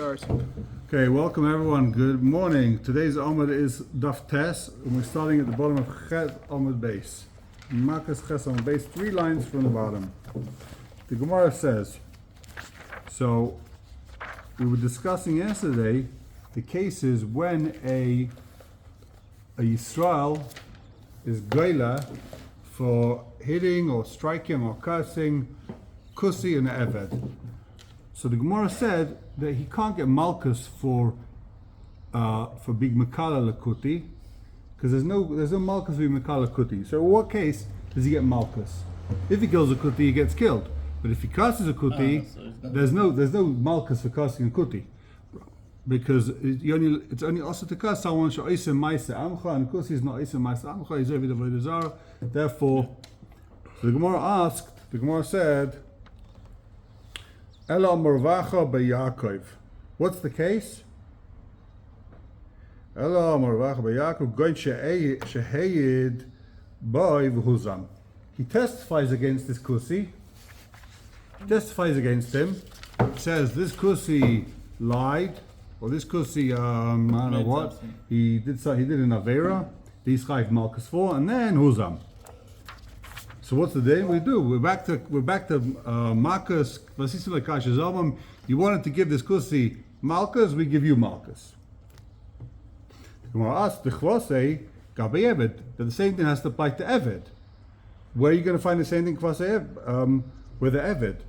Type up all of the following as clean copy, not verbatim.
Okay, welcome everyone. Good morning. Today's amud is Daf Tes, and we're starting at the bottom of Chet Amud base. Makos Ches Amud base, 3 lines from the bottom. The Gemara says, so we were discussing yesterday the cases when a Yisrael is goyla for hitting or striking or cursing Kusi and Eved. So the Gemara said that he can't get Malkus for big Makala Lakuti, because there's no Malkus for big Makala Lakuti. So in what case does he get Malkus? If he kills a Kuti, he gets killed. But if he curses a Kuti, there's no Malkus for cursing a Kuti, because it's only also to curse someone Sha'isa Maisa Amcha, and Kusi is not Isa Maisa Amcha. He's Ovid Avodah Zarah. Therefore, so the Gemara said, Ela Morvacha B'Yakov. What's the case? Ela Morvacha B'Yakov Goin Shehayid Boi V'Huzam. He testifies against this Kusi. Testifies against him. Says this Kusi lied, or this Kusi I don't know what. He did an Avera. These Chayv Malkus for, and then Huzam. So what's the day we do? We're back to Makos. You wanted to give this Kusi Malkus, we give you Malkus. The Gemara asks, the Chvasei Gabi Eved, that the same thing has to apply to Eved. Where are you going to find the same thing with the Eved?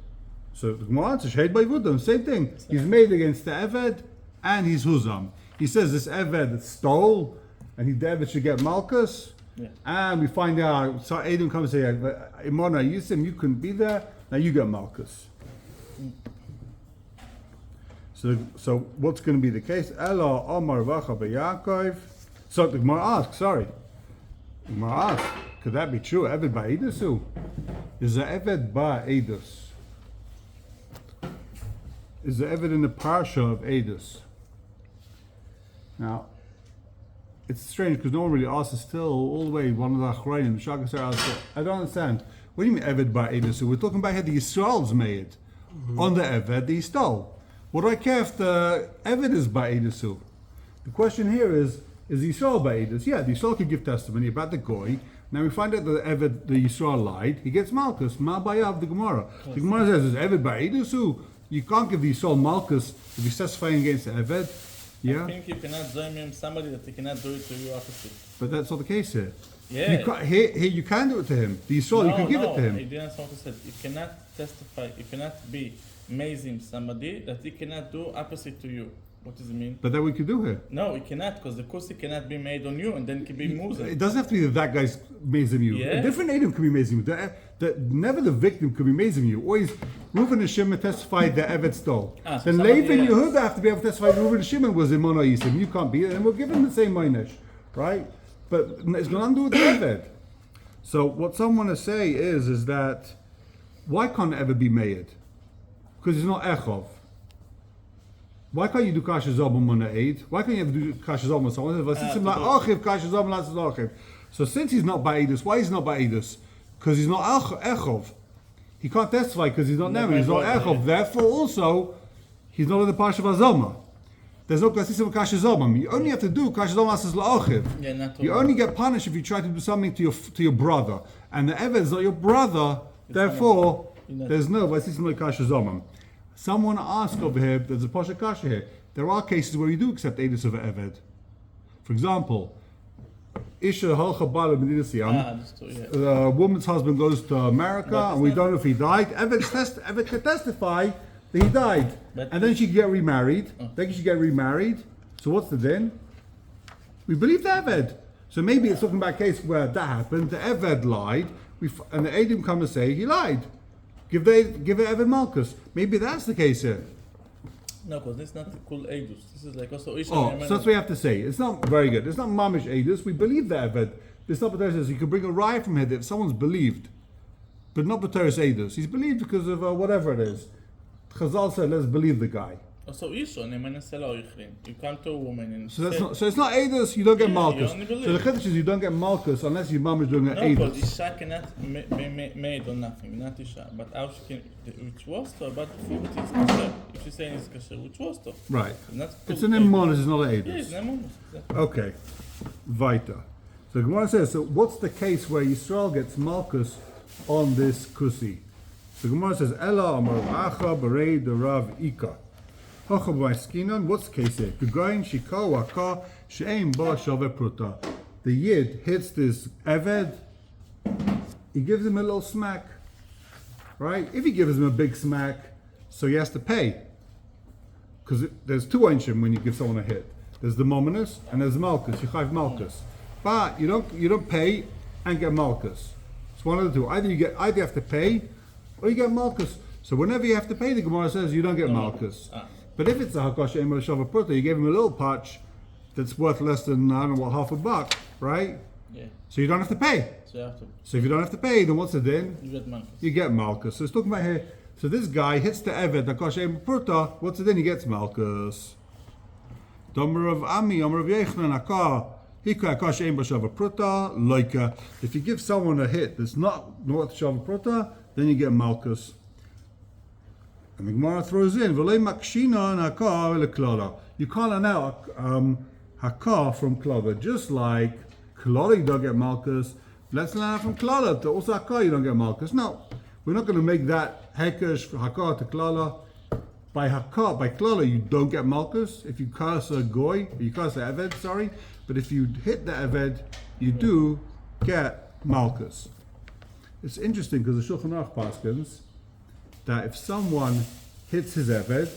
So the Gemara answers, Sheid by Vudam, same thing. He's made against the Eved and he's Huzam. He says this Eved stole and the Eved should get Malkus. Yeah. And we find out, so Adam comes and says, Imona Yusim, you couldn't be there, now you get Malkus. So what's going to be the case? Ela Omar Vacha B'Yakov. So the Gemara asks, The Gemara asks, could that be true? Eved Ba'idusu? Is the Eved Ba'idus? Is the Eved in the Parsha of Edus? Now, it's strange because no one really asks us still all the way, one of the Achrayim, I don't understand. What do you mean Eved Ba'edus? So we're talking about how the Yisrael's made on the Eved that he stole. What do I care if the Eved is Ba'edus? The question here is Yisrael Ba'edus? Yeah, the Yisrael could give testimony about the Goy. Now we find out that the Yisrael lied. He gets Malkus. Ma Bayav the Gemara. The Gemara says, is Eved Ba'edus? You can't give the Yisrael Malkus if he's testifying against the Eved. Yeah? I think you cannot join him somebody that he cannot do it to you opposite. But that's not the case here. Yeah. Here you can do it to him. The Yisrael, you can give it to him. No, he didn't what he said. You cannot testify, you cannot be amazing somebody that he cannot do opposite to you. What does it mean? But that we could do here. No, he cannot, because the kusi cannot be made on you and then it can be moved. It doesn't have to be that guy's amazing you. Yeah. A different Adam could be amazing you. Never the victim could be amazing you. Always Reuven and Shimon testified that Eved stole. Then Levi and Yehuda have to be able to testify that Reuven and Shimon was in Mono Yisim. You can't be it, and we'll give him the same Moinish, right? But it's going to undo with the Eved. So what someone to say is that why can't Eved be made? Because he's not Echov. Why can't you do Kasha Zobam on the 8? Why can't you ever do Kasha Zobam on someone? So since he's not Ba'edus, why is he not Ba'edus? Because he's not Echov. He can't testify because he's not Neman, he's not Echov. Therefore also, he's not in the Parsha of Azoma. There's no Kasisa of Kasha Zobam. You only have to do Kasha Zobam as La'ochiv. You only get punished if you try to do something to your brother. And the Eved is not your brother, therefore, there's no Vasisa Kasha Zobam. Someone asked over here, there's a Pasha Kasha here. There are cases where you do accept Edus of Eved. For example, Isha Halcha Bala Medina the woman's husband goes to America and we don't know if he died. Eved can testify that he died. And then she can get remarried. So what's the din? We believe the Eved. So maybe it's talking about a case where that happened. The Eved lied, and the Edom come and say he lied. Give it Eved Malkus. Maybe that's the case here. No, because this is not cool Eidus. This is like also Isha. So that's what we have to say. It's not very good. It's not Mamish Eidus. We believe the Eved. It's not B'teres. You can bring a riot from here that if someone's believed, but not B'teres Eidus. He's believed because of whatever it is. Chazal said, let's believe the guy. So Isha, you come to a woman and So that's say, not. So it's not Eidos. You don't get Yeah, Malkus. you only believe. So the Chiddush is you don't get Malkus unless your mom is doing an no, but Eidos. Isha cannot be made or nothing, not Isha. But how she can, which was to, but the food is kasher. If she's saying it's kasher, which was to. Right. Not It's cool. an Emunah. It's not an Yeah, it's Eidos. an exactly. Okay. Vaita. So Gemara says. So what's the case where Yisrael gets Malkus on this kusi? So Gemara says Ella Amar Acha Berei Derav Ika. Hocha b'maiskinan. What's the case here? Kugayin shika waka she'ein ba shave pruta. The Yid hits this Eved. He gives him a little smack. Right? If he gives him a big smack, so he has to pay. Because there's two einshim when you give someone a hit. There's the mominus and there's malchus. You chayv malchus. But you don't pay and get malchus. It's one of the two. Either you have to pay or you get malchus. So whenever you have to pay, the Gemara says you don't get malchus. But if it's a hakash emo shava pruta, you gave him a little patch that's worth less than I don't know what, $50, right? Yeah. So you don't have to pay. So you have to. So if you don't have to pay, then what's the din? You get money. You get malchus. So it's talking about here. So this guy hits the eved hakash emo pruta. What's the din? He gets malchus. Domer of Ami, Omer of Yechnan, Akar, Hika Akash Ein B'Shava Pruta, Loika. If you give someone a hit that's not worth Shava Pruta, then you get Malchus. And the Gemara throws in, V'lei Makshina and Hakar Leklala. You can't allow Hakar from Klala, just like Klala you don't get Malchus. Let's allow from Klala to also Hakar you don't get Malchus. No, we're not going to make that Hekesh Hakar to Klala. By Klala, you don't get Malchus. If you curse a goy, you curse a Eved, sorry. But if you hit the Eved, you do get Malchus. It's interesting because the Shulchan Aruch paskins that if someone hits his Eved,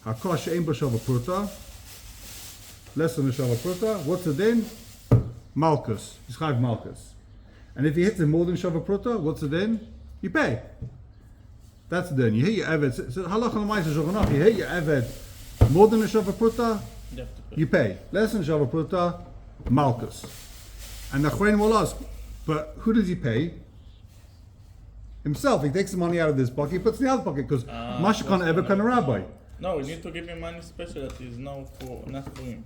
Hakar she'ein b'shava pruta, less than a shava pruta, what's the din? Malchus. He's chayv Malchus. And if he hits him more than shava pruta, what's the din? You pay. That's the din. You hit your Eved. So halacha l'maisa Shulchan Aruch, you hit your Eved more than a shava pruta, you pay. Less than shava pruta, Malchus. And the Chachamim will ask, but who does he pay? Himself. He takes the money out of this pocket, he puts it in the other pocket because Mashkan ever kind of rabbi. No, we need to give him money special that is not for him.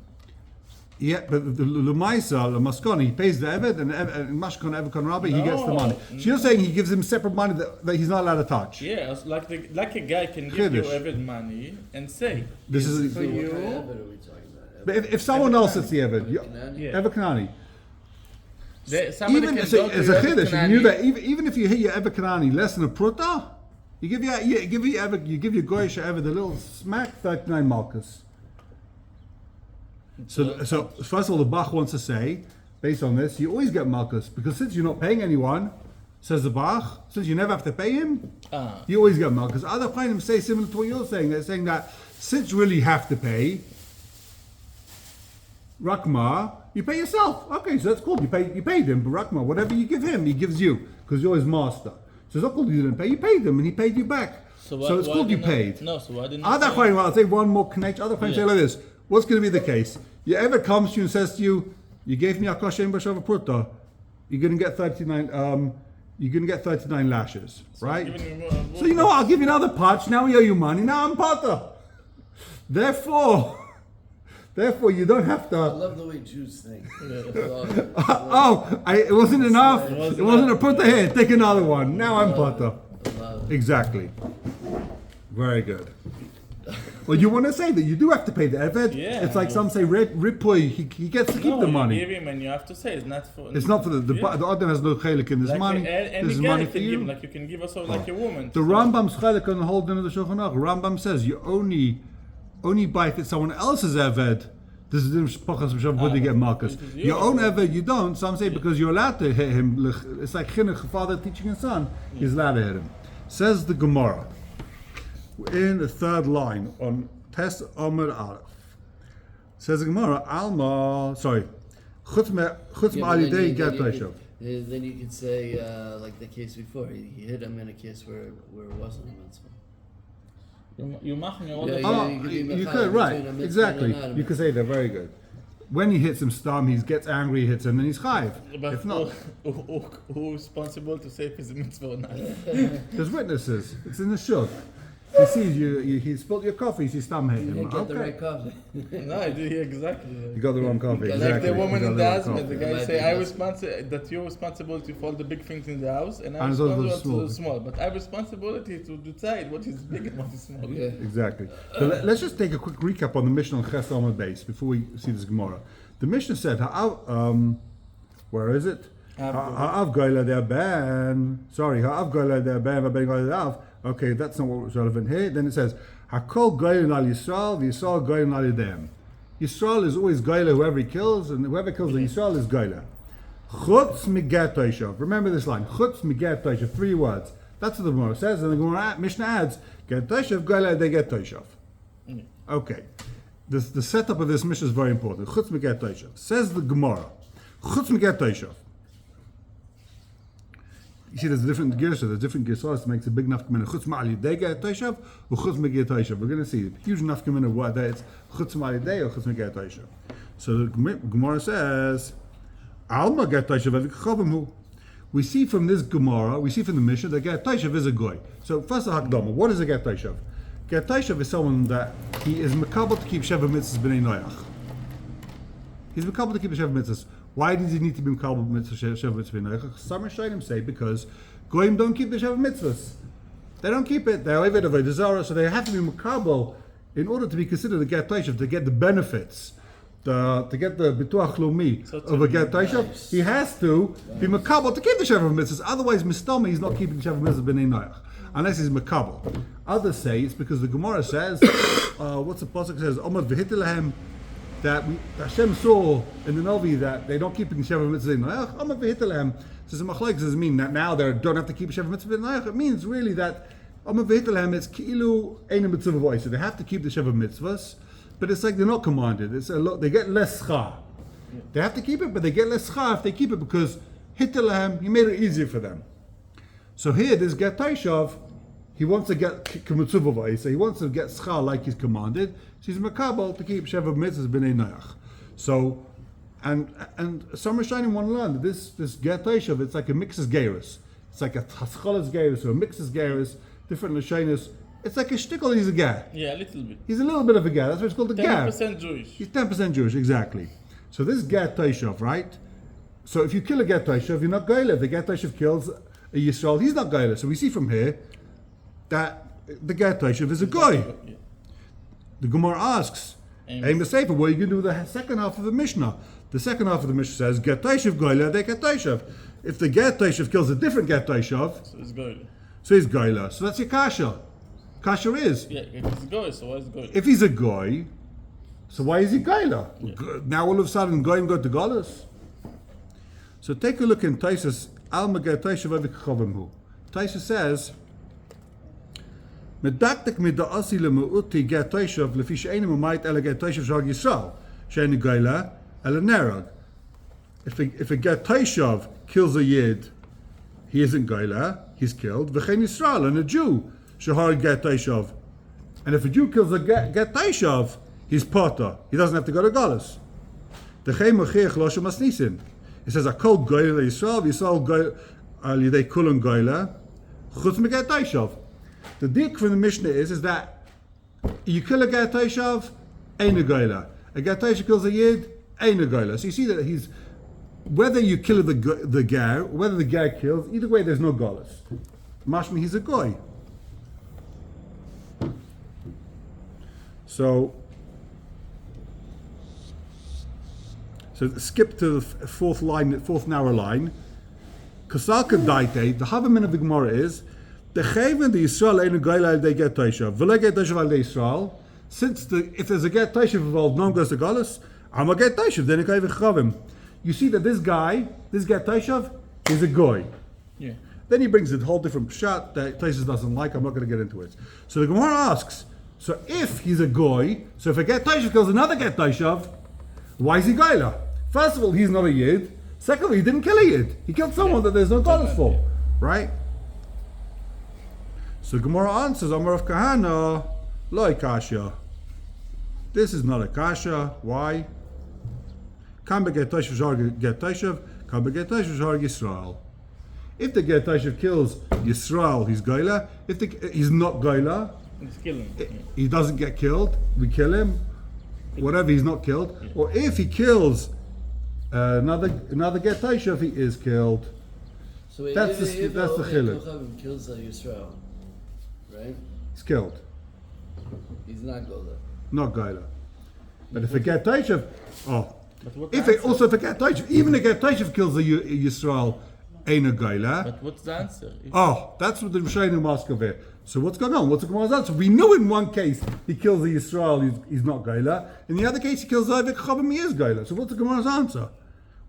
Yeah, but the Lumaisa, the Maskon, he pays the Eved, and Mashkan ever kind of rabbi, he gets the money. So you're saying he gives him separate money that he's not allowed to touch? Yeah, like a guy can give you Eved money and say, this is For you? What are we talking about? But if someone else hits the Eved, Yeah. Eved Kanani. Somebody Even can as go a to chiddush, Eved you knew Kanani. that even if you hit your Eved Kanani less than a pruta, you give your goyish Eved a little smack, 39 malchus. So first of all, the Bach wants to say, based on this, you always get malchus because since you're not paying anyone, says the Bach, since you never have to pay him, you always get malchus. Other Chachamim say similar to what you're saying. They're saying that since you really have to pay, Rakma, you pay yourself. Okay, so that's cool. You paid him, but Rakma, whatever you give him, he gives you because you're his master. So it's not called you didn't pay. You paid him, and he paid you back. So it's called you paid. No, so why didn't Other Chachamim, I'll say one more connection. Other Chachamim say like this: what's going to be the case? You ever comes to you and says to you, "You gave me Akash Ein B'Shava Pruta, you're going to get 39. You're going to get 39 lashes, right? So you know what? I'll give you another patch. Now we owe you money. Now I'm Potter. Therefore, you don't have I to. love the way Jews think. It wasn't enough. It wasn't a Pruta here. Take another one. Now I'm Potter. Exactly. Very good. Well, you want to say that you do have to pay the Eved? Yeah. It's like some say Ripoy, he gets to keep the money. You give him and you have to say it's not for. It's not for the Adam has no chelik in this money. This is money for can you. give, like you can give also like a woman. The Rambam's chelik on the whole din of the Shulchan Aruch. Rambam says you only buy if it's someone else's Eved. This is the Pachas B'Shav you get Malchus. Your own Eved you don't. Some say because you're allowed to hit him. It's like chinuch, father teaching his son. He's allowed to hit him. Says the Gemara in the third line on Tes Amud Aleph. Says the Gemara, Alma, sorry, Chutz Ma'alidei Get Toshav. Then you could say, like the case before, he hit him in a case where it wasn't a mitzvah. You mach me all the Yeah, time. You could, right, exactly. You could say that, very good. When he hits him stam, he gets angry, he hits him, then he's chayiv. But If not, who's responsible to say if it's a mitzvah or not? there's witnesses. It's in the shul. He sees he spilled your coffee, he stam hate You him. didn't get the Okay. right coffee. No, I did exactly. You got the wrong coffee. Like Exactly. Like the woman You in got the wrong house, coffee. the guy Might say, be "I best. responsible that you're responsibility for all the big things in the house, and I'm And it's also responsible to the small. small. But I have responsibility to decide what is big and what is small." Yeah. Exactly. So let's just take a quick recap on the Mishnah on Ches Amud base before we see this Gemara. The Mishnah said, where is it? Ha'av goyla der ben. Sorry, ha'av goyla der ben v'ben goyla der av. Okay, that's not what was relevant here. Then it says, Hakol goyla al Yisrael, v'Yisrael goyla al Yidem. Yisrael is always goyla whoever he kills, and whoever kills the Yisrael is goyla. Chutz miget toishav. Remember this line. Chutz miget toishav. 3 words. That's what the Gemara says, and the Gemara Mishnah adds, get toishav goyla they get toishav. Okay. The setup of this Mishnah is very important. Chutz miget toishav. Says the Gemara. Chutz miget toishav. You see, there's different gears, there's different gears makes a big nafkamina. Chutz ma'alidei get toishav, or chutz miget toishav. We're going to see a huge nafkamina whether it's chutz ma'alidei or chutz miget toishav. So the Gemara says, Alma get toishav v'kachavim. We see from this Gemara, we see from the Mishnah that get toishav is a goy. So first a hakdama. What is a get toishav? Get toishav is someone that he is makabel to keep sheva mitzvahs b'nei noyach. He's makabel to keep sheva mitzvahs. Why does he need to be makabel sheva mitzvahs b'nei noyach? Some Rishonim say because goyim don't keep the sheva mitzvahs. They don't keep it. They're oved of a zara, so they have to be makabel in order to be considered a get toishav, to get the benefits. To get the bituach lumi of a get taishav, he has to be makabel to keep the sheva mitzvahs. Otherwise, mistama, he's not keeping the sheva mitzvahs b'nei noyach, unless he's makabel. Others say it's because the Gemara says, what's the pasuk says? Amud v'hitilahem, that Hashem saw in the Novi that they don't keep the sheva mitzvahs b'nei noyach. Amud v'hitilahem says machlokes does mean that now they don't have to keep sheva mitzvahs b'nei noyach. It means really that Amud v'hitilahem it's ki'ilu ein mitzvah voice, so they have to keep the sheva mitzvahs. But it's like they're not commanded. It's they get less schar. They have to keep it, but they get less schar if they keep it because Hitlerhem, he made it easier for them. So here, this get taishav, he wants to get k'mutzuvavai, so he wants to get schar like he's commanded. So he's makabel to keep sheva mitzvahs b'nei noyach. So, and some Rishonim want to learn that this get taishav, it's like a mixes gerus. It's like a tascholas gerus or a mixes gerus, different Rishonis. It's like a shtickle, he's a ger. Yeah, a little bit. He's a little bit of a ger. That's why it's called a ger. 10% Jewish. He's 10% Jewish, exactly. So this ger taishav, right? So if you kill a ger taishav, you're not goyle. If the ger taishav kills a Yisrael, he's not goyle. So we see from here that the ger taishav is a goy. Yeah. The Gemara asks, Aim Sefer, what are you going to do with the second half of the Mishnah? The second half of the Mishnah says, ger taishav goyle, they ger taishav. If the ger taishav kills a different ger taishav, So it's goy. so he's goyle. So that's your kasha. Kasha is. Yeah, if it's goy, so why is goy? If he's a goy, so why is he goyla? Now all of a sudden goyim go to galus. So take a look in Taisus. Alma ger taishav v'kachavimhu. Taisus says, "Medaktek mida'asi lemu'uti ger taishav lefi she'einu umayit ele ger taishav shar Yisrael she'enu goyla ele nerag." If a ger taishav kills a yid, he isn't goyla, he's killed. V'chein Yisrael, and a Jew shahar get taishav. And if a Jew kills a get taishav, he's potter. He doesn't have to go to galus. The chem mochiach lo shemasnisin. It says akol goyla Yisrael, Yisrael goyla al yidei kulon goyla chutz meget taishav. The dik from the Mishnah is that you kill a get taishav, ein a goyla. A get taishav kills a yid, ein a goyla. So you see that he's whether you kill the ger, whether the ger kills, either way there's no galus. Mashmi, he's a goy. So skip to the fourth narrow line. Kasalka daite, the havamin of the Gemara is the chayven the Yisrael einu goyla they get taishav. V'le get taishav al Yisrael. Since if there's a get taishav involved, no one goes to galus. I'm a get taishav. Then it chavim. You see that this get taishav, is a goy. Yeah. Then he brings a whole different pshat that Taisus doesn't like. I'm not going to get into it. So the Gemara asks, so if he's a goy, so if a get taishav kills another get taishav, why is he goyla? First of all, he's not a yid. Secondly, he didn't kill a yid. He killed someone that there's no galus for, right? So Gemara answers, Amar of Kahana, lo kasha. This is not a kasha. Why? Kam be get taishav zhar get taishav, kam be get taishav zhar Yisrael. If the get taishav kills Yisrael, he's goyla. If he's not goyla, It's killing. Yeah. he doesn't get killed, we kill him. Whatever, he's not killed. Or if he kills another get taishav, he is killed. So wait, That's if the chiluk. Kochavim kills Yisrael, right? He's killed, He's not Gola. not Gaila. But if a get taishav, But what if answer? it, also if a get taishav, even a get taishav kills a Yisrael, ain't a Gaila. But what's the answer? If- That's what the Rishonim ask of it. So what's going on? What's the Gemara's answer? We know in one case he kills the Yisrael, he's not Gaila. In the other case he kills the Avik Chavim, he is Gaila. So what's the Gemara's answer?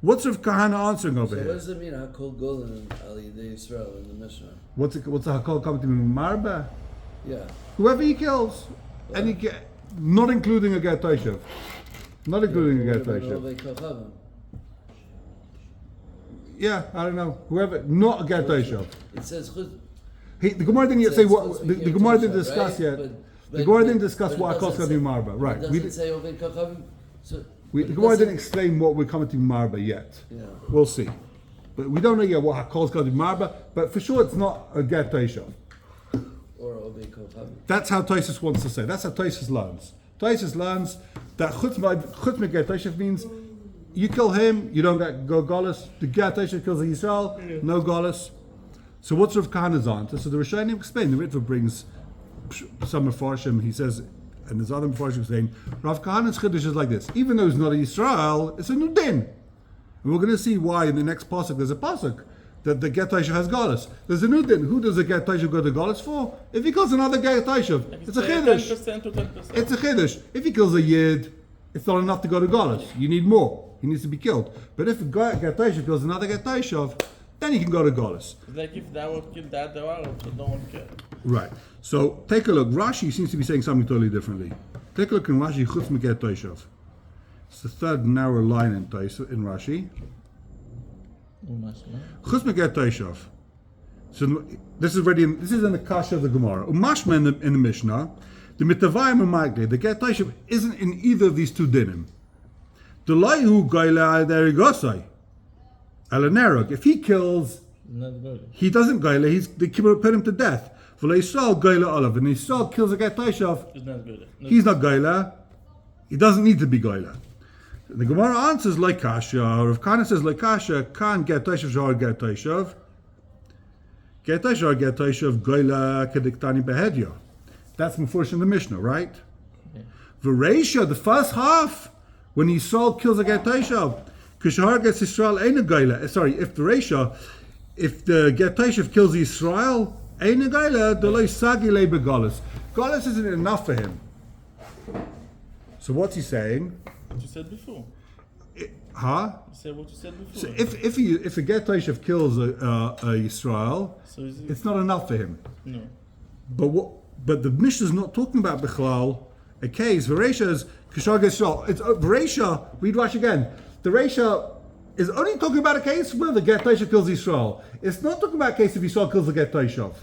What's Rav Kahana answering over So what here? does it mean? Hakol Golan Ali de Yisrael in the Mishnah? What's the Hakol coming to Marba? Yeah. Whoever he kills, and he get, not including a get taishav. Not including a get What about taishav. Ovei Kochavim? Yeah, I don't know. Whoever, not a get taishav. It says chutz. The Gemara didn't yet say what. The Gemara didn't discuss right? yet. But- The Gemara but- didn't discuss but what it Hakol doesn't coming to say- Marba. Right. It We doesn't say Ovei Kochavim. So the but it Gemara doesn't- didn't explain what we're coming to Marba yet. Yeah. We'll see. But we don't know yet what Hakol's coming to Marba. But for sure, it's not a get taishav. Or Ovei Kochavim. That's how Tosis wants to say. That's how Tosis learns. Tosis learns that chutz get taishav means you kill him, you don't get go golas. The get taishav kills the Yisrael, no golas. So what's Rav Kahana's answer? So the Rishonim explain. The Ritva brings some Mefarshim. He says, and there's other Mefarshim saying Rav Kahana's chiddush is like this. Even though it's not a Yisrael, it's a Nudin. And we're going to see why in the next pasuk. There's a pasuk that the get taishav has golas. There's a Nudin. Who does a get taishav go to golas for? If he kills another get taishav, it's a chiddush. 10% to 10%. It's a chiddush. If he kills a yid, it's not enough to go to golas. You need more. He needs to be killed. But if a get taishav kills another get taishav, then he can go to golas. It's like if the Arab killed the other Arab, so no one cares. Right. So take a look. Rashi seems to be saying something totally differently. Take a look in Rashi. Chutz Meket Toshav. It's the third narrow line in Rashi. Chutz Meket Toshav. So this is already this is in the kasha of the Gemara. Umashma in the Mishnah. The mitavayim u'magle. The Get Toshav isn't in either of these two dinim. The laihu gaila derigosai. Alanerog. If he kills, Not good. he doesn't gaila. They put him to death. V'leisrael gaila olav. And Yisrael kills a Get Toshav. It's not good. He's not gaila. He doesn't need to be gaila. The Gemara answers like kasha. Rav Kahana says like kasha. Can't get Toshav shahar get Toshav. Get Toshav gaila kediktani behedya. That's Mefurish in the Mishnah, right? Yeah. V'reisha, the first half, when Yisrael kills a Get Toshav, Kishahar gets Yisrael ain't a gaila. Sorry, if the Get Toshav kills Yisrael, ain't a gaila, delay sagi le begalis. Galis isn't enough for him. So what's he saying? What you said before. Huh? You said what you said before. So if a Get Toshav kills a Yisrael, So is it? it's not enough for him. No. But the Mishnah is not talking about Bichlal, a case. Veresha is Kishar Yisrael. It's Veresha. Read Rashi again. The Resha is only talking about a case where the Get Toshav kills Yisrael. It's not talking about a case if Yisrael kills the Get Toshav.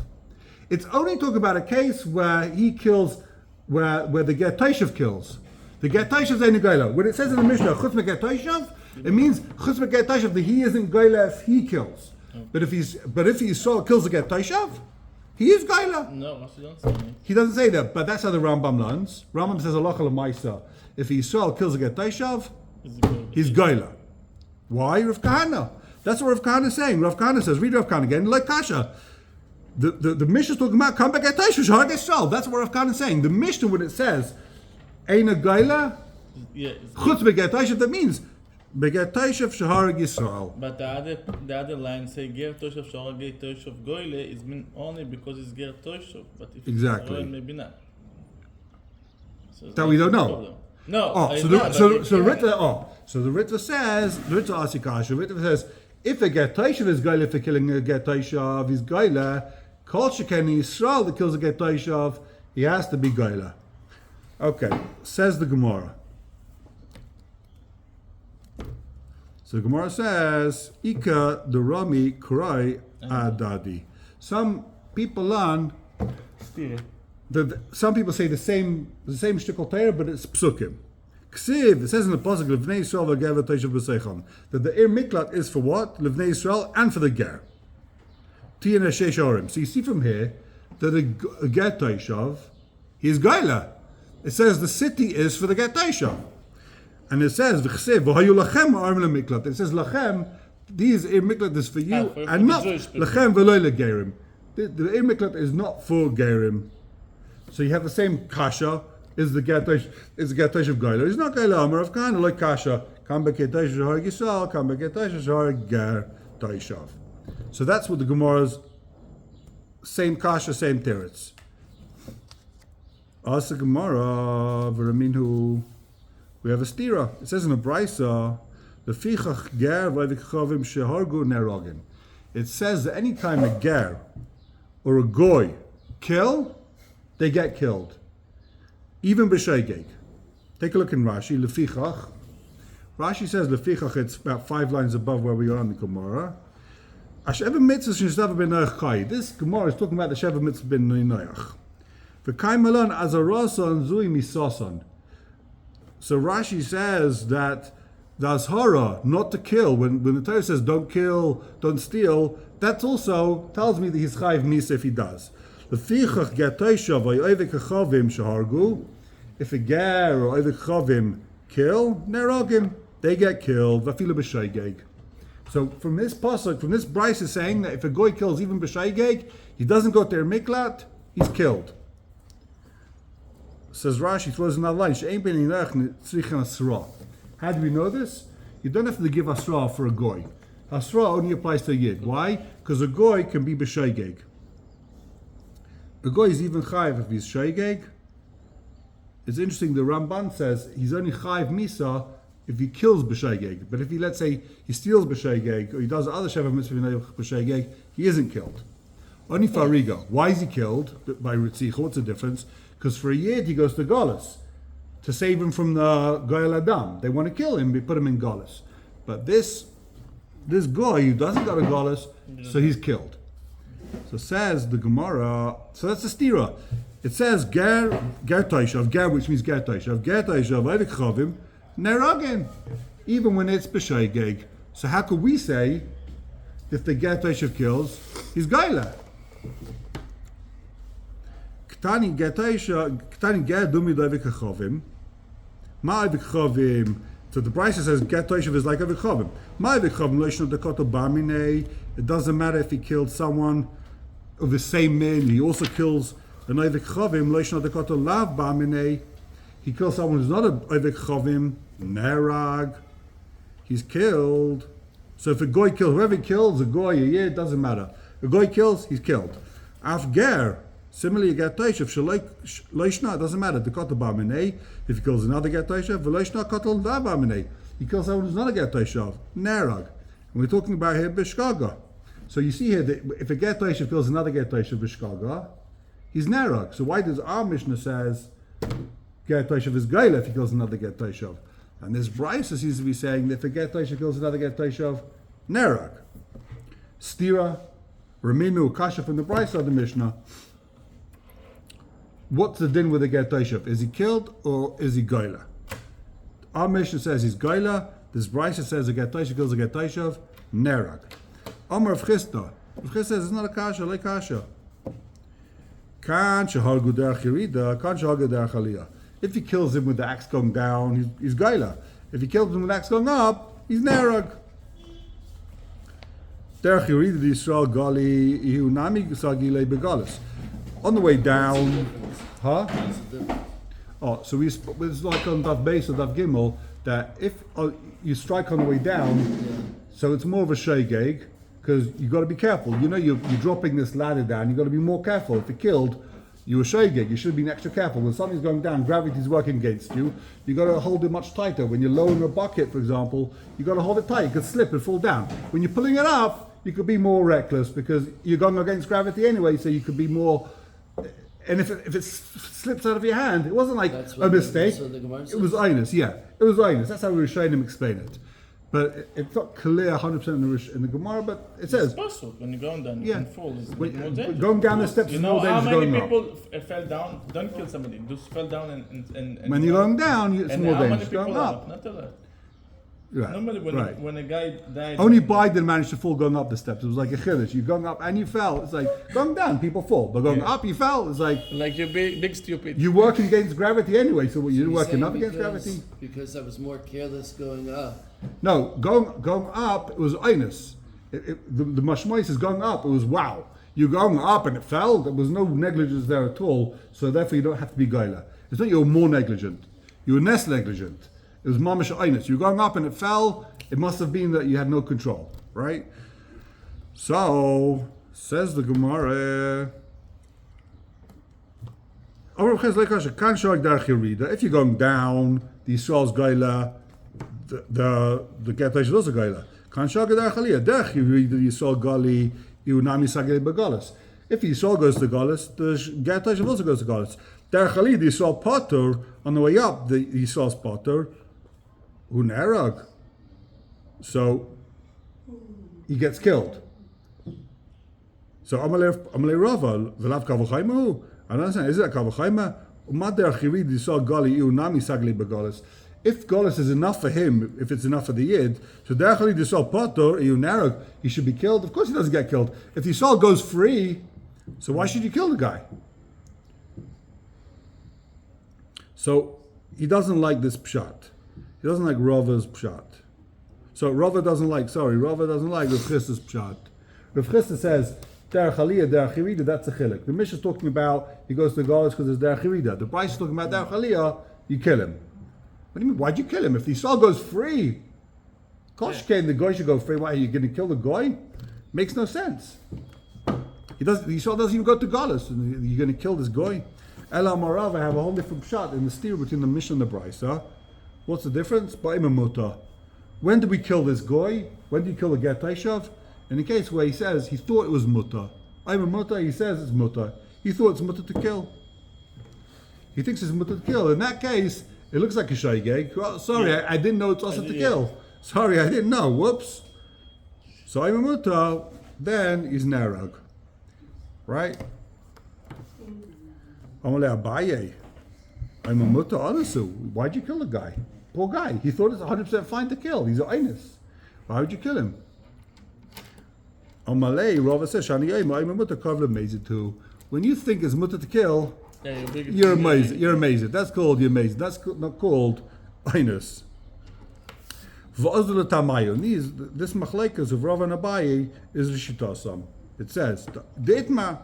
It's only talking about a case where he kills, where the Get Toshav kills. The Get Toshav is a Gaila. When it says in the Mishnah Chutz Get Toshav, it means Chutz Get Toshav that he isn't Gaila if he kills. But if Yisrael kills the Get Toshav, he is Gaila. No, Rashi don't say me. He doesn't say that, but that's how the Rambam learns. Rambam says Allah Maisa. If Yisrael kills a Get Toshav, It's good. he's Gaila. Why? Rav Kahana. That's what Rav Kahana is saying. Rav Kahana says, read Rav Kahana again, like Kasha. The Mishnah is talking about come back Get Toshav, Shahar Yisrael. That's what Rav Kahana is saying. The Mishnah, when it says Ein a Gaila, Yeah, it's Chutz Beget Toshav, that means Beget Toshav Shahar Yisrael. But the other line say Ger Toshav Shara Ger Toshav Goyle is mean only because it's Ger Toshav. But if Exactly. it's Goyle, maybe not. So That we don't know. problem. No. Oh, I so know, the but so if- so the Ritva says the Ritva Asikasha. The Ritva says if a Get Toshav is Gaila for killing a Get Toshav, he's Gaila. Kol Sheken Yisrael that kills a Get Toshav, he has to be Gaila. Okay, says the Gemara. So the Gemara says Ika the Rami Kurai Adadi. Some people learn. Some people say the same shtickle Torah, but it's psukim. Ksiv, it says in the pasuk Livnei Yisrael v'Ger Toshav b'Seichon that the Ir Miklat is for what? Livnei Yisrael and for the Ger. Tiyana Sheish Orim. So you see from here that a Ger Toshav He's Gaila. It says the city is for the Get Taishav. And it says, V'chsev, v'hayu lachem arm lemiklat. It says, lachem, these miklat is for you, for and the not Jewish people. lachem v'loy legerim. The miklat is not for gerim. So you have the same kasha, is the Get Taishav Gaila. He's not Gaila Amar of kind of like kasha. Kam be'get Taishav shahar gisal, kam be'get Taishav shahar ger Taishav. So that's what the Gemara's same kasha, same teretz. Asa Gemara, v'raminhu, we have a stira. It says in the Brisa, Lefichach ger v'avikchavim shehargu nerogin. It says that any time a ger or a goy kill, they get killed. Even b'sheigeg. Take a look in Rashi, Lefichach. Rashi says Lefichach, it's about 5 lines above where we are in the Gemara. Asheva mitzvah sh'nishdav ben noach kai. This Gemara is talking about the Sheva mitzvah ben noach. V'kai malon azarason zui misason. So Rashi says that the azhara, not to kill, when the Torah says don't kill, don't steal, that also tells me that he's chayiv misa if he does. Lefichach ger toishav v'yoivik achavim shehargu. If a ger or oivik achavim kill, nerogim, they get killed. V'afilu b'sheigeg. So from this pasuk, from this Bryce is saying that if a goy kills even b'sheigeg, he doesn't go to their miklat, he's killed. Says Rashi, throws another line. How do we know this? You don't have to give asra for a goy. Asra only applies to a yid. Why? Because a goy can be b'sheigeg. A goy is even chayiv if he's sheigeg. It's interesting, the Ramban says he's only chayiv misa if he kills b'sheigeg. But if he, let's say, he steals b'sheigeg, or he does other sheva mitzvah b'sheigeg, he isn't killed. Only fariga. Why is he killed by ritzicha? What's the difference? Because for a yid he goes to Golis to save him from the Goyal Adam. They want to kill him, they put him in Golis. But this guy who doesn't go to Golis, so he's killed. So says the Gemara, so that's the stira. It says ger taishav, ger, which means ger taishav, avik chavim, neragin, even when it's b'sheigeg. So how could we say if the ger taishav kills, he's gaila? Ktani ger dumi avik chavim, ma avik chavim. So the Brisa says get toishav is like avik chavim. Ma avik chavim loishna dekoto bamine. It doesn't matter if he killed someone of the same min. He also kills an avik chavim loishna dekoto lav bamine. He kills someone who's not an avik chavim, nerag. He's killed. So if a goy kills, whoever he kills, a goy, it doesn't matter. A goy kills, he's killed. Afger. Similarly, you get Taishav, Shaloishna, it doesn't matter, the Kotel Ba'minei, if he kills another get Taishav, Veloishna Kotel Ba'minei, he kills someone who's not a get Taishav, Nerag. And we're talking about here, Bishkaga. So you see here that if a get Taishav kills another get Taishav, Bishkaga, he's Nerag. So why does our Mishnah says, get Taishav is Gaila if he kills another get Taishav? And this Brisa seems to be saying that if a get Taishav kills another get Taishav, Nerag. Stira, Raminu, Kasha from the Brisa of the Mishnah. What's the din with the get Taishav? Is he killed or is he Gaila? Our Mishnah says he's Gaila. This Brisa says a get Taishav kills a get Taishav, Nerag. Amar of Chista. Rav Chista says it's not a kasha, like kasha. Kan shehargu derech yerida, kan shehargu derech aliyah. If he kills him with the axe going down, he's Gaila. If he kills him with the axe going up, he's Nerag. Derech yerida the Yisrael gali ihu nami sagile begalis. On the way down, huh? Oh, so it's like on Daf Beis or Daf Gimel that if you strike on the way down, so it's more of a sheigeg because you got to be careful. You know, you're dropping this ladder down. You got to be more careful. If you're killed, you're a sheigeg. You should have been extra careful. When something's going down, gravity's working against you. You got to hold it much tighter. When you're lowering a bucket, for example, you got to hold it tight. You could slip and fall down. When you're pulling it up, you could be more reckless because you're going against gravity anyway. So you could be more. And if it slips out of your hand, it wasn't like a mistake. It was einus, yeah. It was einus. That's how we Rishonim explain it. But it's not clear 100% in the Gemara, but it says. It's possible when you're going down, you can fall. It's more dangerous. Going down the steps is more dangerous than going up. You know how many people fell down? Don't kill somebody. Just fell down and when you're going down, it's more dangerous going going up. Not a lot. Right. Normally, when a guy died, Only Biden managed to fall going up the steps. It was like a chiddush. You're going up and you fell. It's like going down, people fall. But going up, you fell. It's like you're big stupid. you're working against gravity anyway. So what, you're You're working saying up against because- gravity? Because I was more careless going up. No, going up, it was einus. The mashmois is going up. It was wow. You're going up and it fell. There was no negligence there at all. So therefore, you don't have to be goyla. It's not you're more negligent. You were less negligent. It was mamash einus. You're going up and it fell. It must have been that you had no control, right? So says the Gemara. If you're going down, the Yisrael's goyla. The get is also goyla. Kan shag der khalia der you the Yisrael gali you nami sagel begalas. If Yisrael goes to galas, the get also goes to galas. Der khali the Yisrael potter on the way up, the Yisrael's potter who nerag. So he gets killed. So Amalei Rava v'lav kavachayma. I don't understand. Is it a kavachayma? Umad der chiri the Yisrael gali you nami sagel begalas. If Golas is enough for him, if it's enough for the Yid, so Derechali Yisrael Potter, Narog, he should be killed. Of course he doesn't get killed. If Yisrael goes free, so why should you kill the guy? So he doesn't like this pshat. He doesn't like Rava's pshat. So Rava doesn't like Rav Chisda's pshat. Rav Chisda says, Derechaliya, Derechirida, that's a chilik. The Mishnah is talking about he goes to Golas because there's Derechirida. The Bryce is talking about Derechaliya, you kill him. What do you mean? Why'd you kill him? If the Yisrael goes free, the guy should go free. Why are you going to kill the guy? Makes no sense. The Yisrael doesn't even go to Galus, and you're going to kill this guy. Ela Marav, I have a whole different shot in the steer between the Mishnah and the Brisa. What's the difference? Ba'imamuta. When did we kill this guy? When did you kill the Get Taishav? In the case where he says he thought it was muta. Ba'imamuta, he says it's muta. He thought it's muta to kill. He thinks it's muta to kill. In that case, it looks like a shaygeg. Well, sorry, I didn't know it's also to kill. Sorry, I didn't know. Whoops. So I'm a muta, then he's narag. Right? I'm Abaye. I'm a muta honestly. Why'd you kill the guy? Poor guy. He thought it's 100% fine to kill. He's an einus. Why would you kill him? Amalei, Rava says, Shani I'm a muta kavla mezid too. When you think it's muta to kill, you're amazing. You're amazing. That's called you're amazing. That's not called einus. This machlekes of Rav and Abaye is Rishitasam. It says Deitma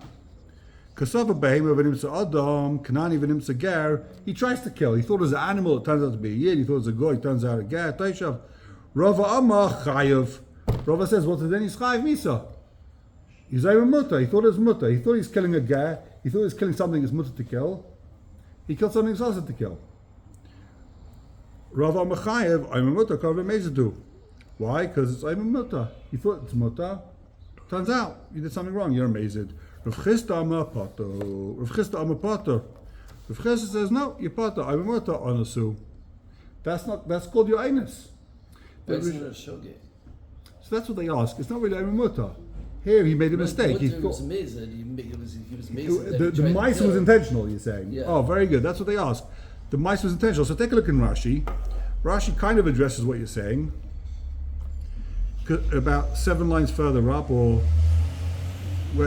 Kasava behema v'nimsa adam Kanani v'nimsa ger. He tries to kill. He thought it was an animal. It turns out to be a yid. He thought it was a goy. It turns out a ger. Taishav. Rava Amah chayav. Rava says, "What then he's chayav misa? He's a mutter. He thought it was mutter. He thought he's killing a ger. He thought he was killing something that's mutter to kill. He killed something that's also to kill. Rav Amachayev, I'm a mutter, Karva Mezadu. Why? Because it's I'm a mutter. He thought it's mutter. Turns out you did something wrong. You're amazed. Rav Chisda Amapato. Rav Chisda Amapato. Rav Chisda says, no, you're pater. I'm a mutter, Anasu. That's called your anus. That's not a shogeg. So that's what they ask. It's not really I'm a mutter. Here he made a mistake. He was amazed. He was amazed. The mice was intentional, you're saying? Yeah. Oh, very good. That's what they asked. The mice was intentional. So take a look in Rashi. Rashi kind of addresses what you're saying. About 7 lines further up, or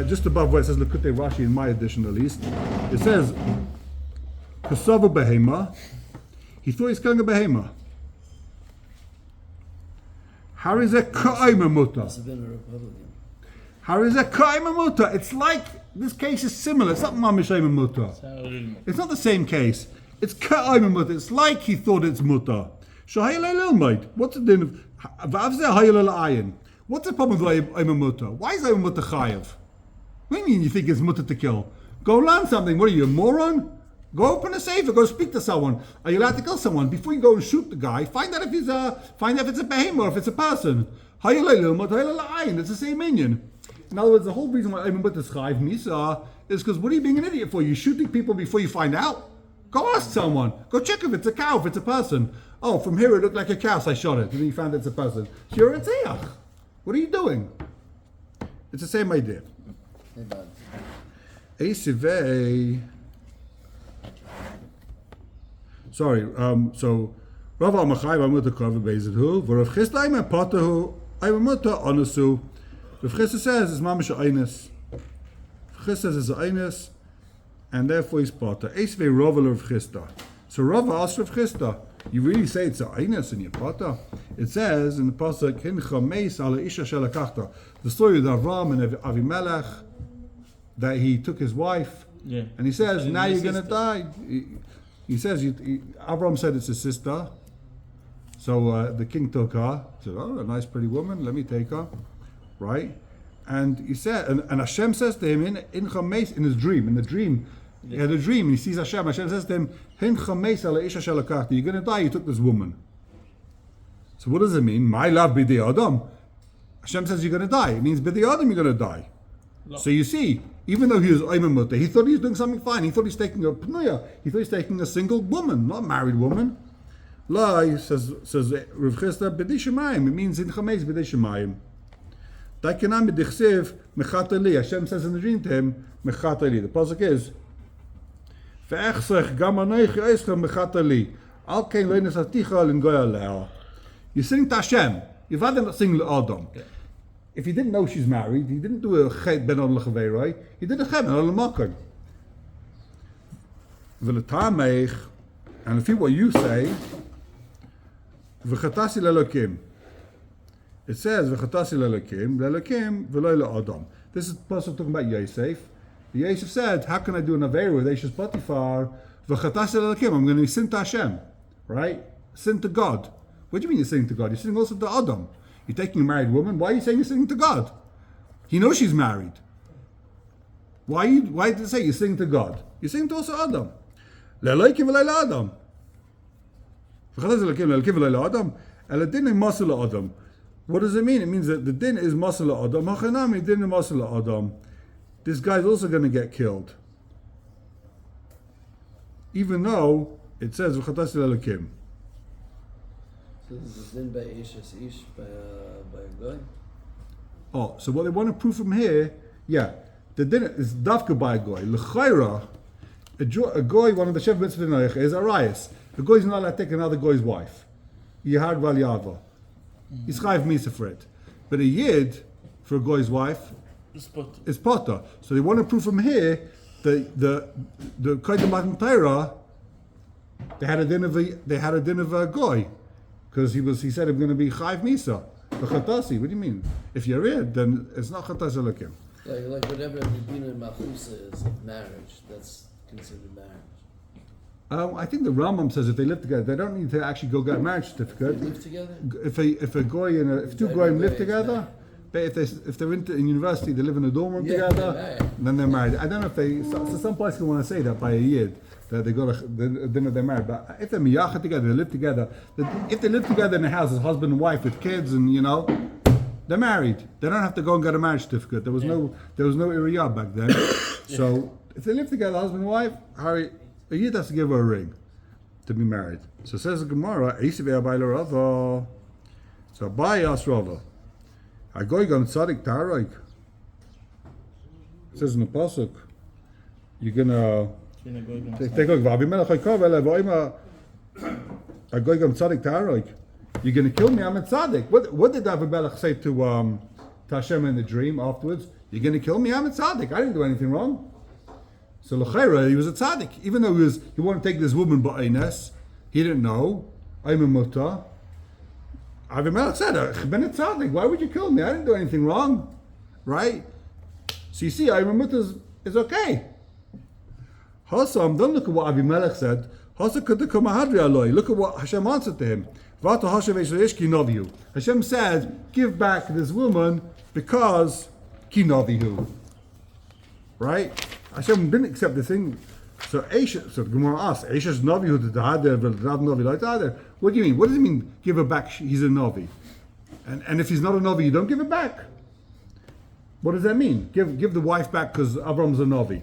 just above where it says Lekutei Rashi in my edition at least, it says Kasava behema. He thought he's killing a behema. How is that ka'ima muta? Must have been a Republican. How is that ka'ima muta? It's like this case is similar. It's not mamishayim muta. It's not the same case. It's ka'ima muta. It's like he thought it's muta. What's the din of what's the problem with Ayma Muta? Why is Ayma Muta chayav? What do you mean you think it's muta to kill? Go learn something. What are you, a moron? Go open a safe. Go speak to someone. Are you allowed to kill someone? Before you go and shoot the guy, find out if it's a behemoth or if it's a person. It's the same minion. In other words, the whole reason why Ayma Muta is chayav misa is because what are you being an idiot for? You're shooting people before you find out. Go ask someone. Go check if it's a cow, if it's a person. Oh, from here it looked like a cow, so I shot it. And then you found it's a person. So you're a tzayach. What are you doing? It's the same idea. Sorry, so Rav Amachai Amuta Kava Bezidhu, Rav Chisda Ima Patahu, Imamuta Onasu. Rav Chisda says it's Mamash Einis. Rav Chisda says it's Einis, and therefore he's Pata. Esve Rava Rav Chisda. So Rava asked Rav Chisda, you really say it's a Einis in your Pata? It says in the Pasuk, Hincha Meis Ala Isha Shalakachta. The story of Avram and Avimelech, that he took his wife, and he says, And now his you're going to sister. die. He says, Avram said it's his sister. So the king took her. He said, oh, a nice pretty woman, let me take her. Right? And he said, and Hashem says to him in his dream, he had a dream, and he sees Hashem. Hashem says to him, you're going to die, you took this woman. So what does it mean? My love b'di Adam. Hashem says you're going to die. It means b'di Adam you're going to die. No. So you see, even though he was Ayman he thought he was doing something fine. He thought he's taking a pnuya. He thought he's taking a single woman, not a married woman. La, says Rav Chisda, b'di shemayim. It means in chametz b'di shemayim. Daikanam b'dichsev mechatali. Hashem says in the dream to him, mechatali. The pasuk is, ve'echsech gam anoich eischa mechatali. Al kein leinas aticha l'ngoy aleha. You sing to Hashem. You've had them that sing l'Adam. If he didn't know she's married, he didn't do a chet ben on l'chaveiroi. He did a chet ben on l'makon. V'letameich, and if what you say, v'chatasi l'elokim. It says v'chatasi l'elokim v'loi l'Adam. This is pasuk talking about Yosef. Yosef said, how can I do an aveira with Eishes Potiphar? V'chatasi l'elokim. I'm going to sin to Hashem, right? Sin to God. What do you mean you're sinning to God? You're sinning also to Adam. You're taking a married woman. Why are you saying you're sinning to God? He knows she's married. Why did it say you're sinning to God? You're sinning to also Adam. Le'elokim v'lei Adam. What does it mean? It means that the din is masala Adam. Hachanami din is masala Adam. This guy's also going to get killed. Even though it says v'chatasi l'elokim. So this is din by ish by a guy. Oh, so what they want to prove from here, the din is dafka by a goy. L'chayra, a goy, one of the Shev Mitzvah Noach is Arias. The goy is not allowed to take another goy's wife. Yihad val yava. He's chayiv misa for it. But a yid for a goy's wife is potter. So they want to prove from here the Koydem Matan Torah, they had a din of a goy. Because he said I'm going to be chayiv misa. The chatasi, what do you mean? If you're it, then it's not chatasi lakim. Like whatever the din of machusa is of marriage, that's considered marriage. I think the Rambam says if they live together, they don't need to actually go get a marriage certificate. They live together? If a goy and if two goyim live together, if they're in university, they live in a dorm room together, then they're married. I don't know if they. So some places want to say that by a yid that they got they're married. But if they're miyachah together, they live together. If they live together in a house as husband and wife with kids, and they're married. They don't have to go and get a marriage certificate. There was no iriyah back then. So if they live together, husband and wife, a yid has to give her a ring to be married. So says the Gemara, so Abai asked Rava, Agoy gam tzadik taroik. It says in the pasuk, you're gonna take a Avimelech haykav ele Agoy gam tzadik taroik. You're gonna kill me. I'm a tzaddik. What did Avimelech say to Hashem in the dream afterwards? You're gonna kill me. I'm a tzaddik. I didn't do anything wrong. So l'chayra, he was a tzaddik, even though he wanted to take this woman ba'ines. He didn't know. I'm a muta. Avimelech said, "I've been a tzaddik. Why would you kill me? I didn't do anything wrong, right?" So you see, I'm a muta is okay. Hasam, don't look at what Avimelech said. Look at what Hashem answered to him. Hashem said, "Give back this woman because kinavihu." Right? Hashem didn't accept the thing. So the Gemara asks, Eisha's Navi who did Rav Navi like that. What do you mean? What does it mean, give her back? He's a Navi. And if he's not a Navi, you don't give it back. What does that mean? Give the wife back because Avram's a Navi.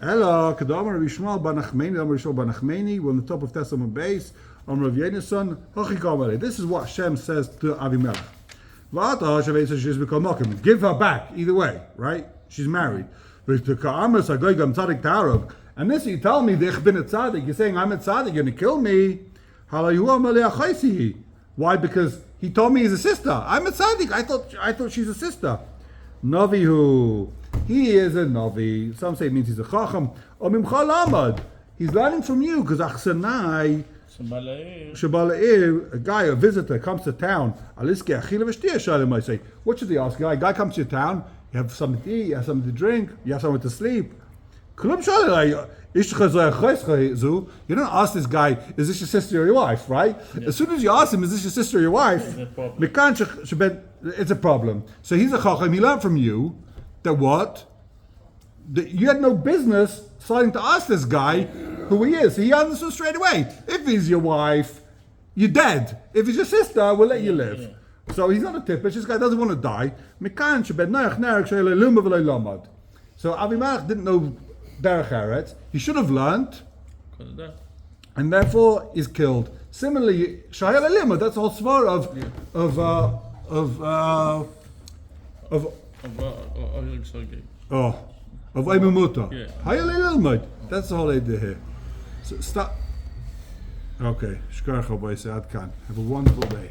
Ella, Kadamar Rishmal Banachmeni, Amar Rishmal Banachmeni, we're on the top of Testament base, Amar Rav Yenason, Hachikamale. This is what Hashem says to Avimelech. Give her back, either way, right? She's married. And this you tell me, you're saying I'm a tzaddik, you're going to kill me. Why? Because he told me he's a sister. I'm a tzaddik. I thought she's a sister. Navihu. He is a Navi. Some say it means he's a Chacham. Amud. He's learning from you because Achsanai, Shabbala'ir, a guy, a visitor, comes to town. Aliske Achila V'Shtia Shalom, I say. What should he ask? Guy comes to your town, you have something to eat, you have something to drink, you have somewhere to sleep. You don't ask this guy, is this your sister or your wife, right? Yeah. As soon as you ask him, is this your sister or your wife? It's a problem. So he's a Chacham, he learned from you that what? That you had no business starting to ask this guy who he is. So he understood straight away. If he's your wife, you're dead. If he's your sister, we'll let you live. Yeah. So he's not a tippish. This guy doesn't want to die. So Avimelech didn't know Derech Eretz. He should have learned, and therefore is killed. Similarly, Shayel Elimah, that's the whole svar of Eimuta. Yeah. That's the whole idea here. So stop. Okay. Shkarcha, boy. Have a wonderful day.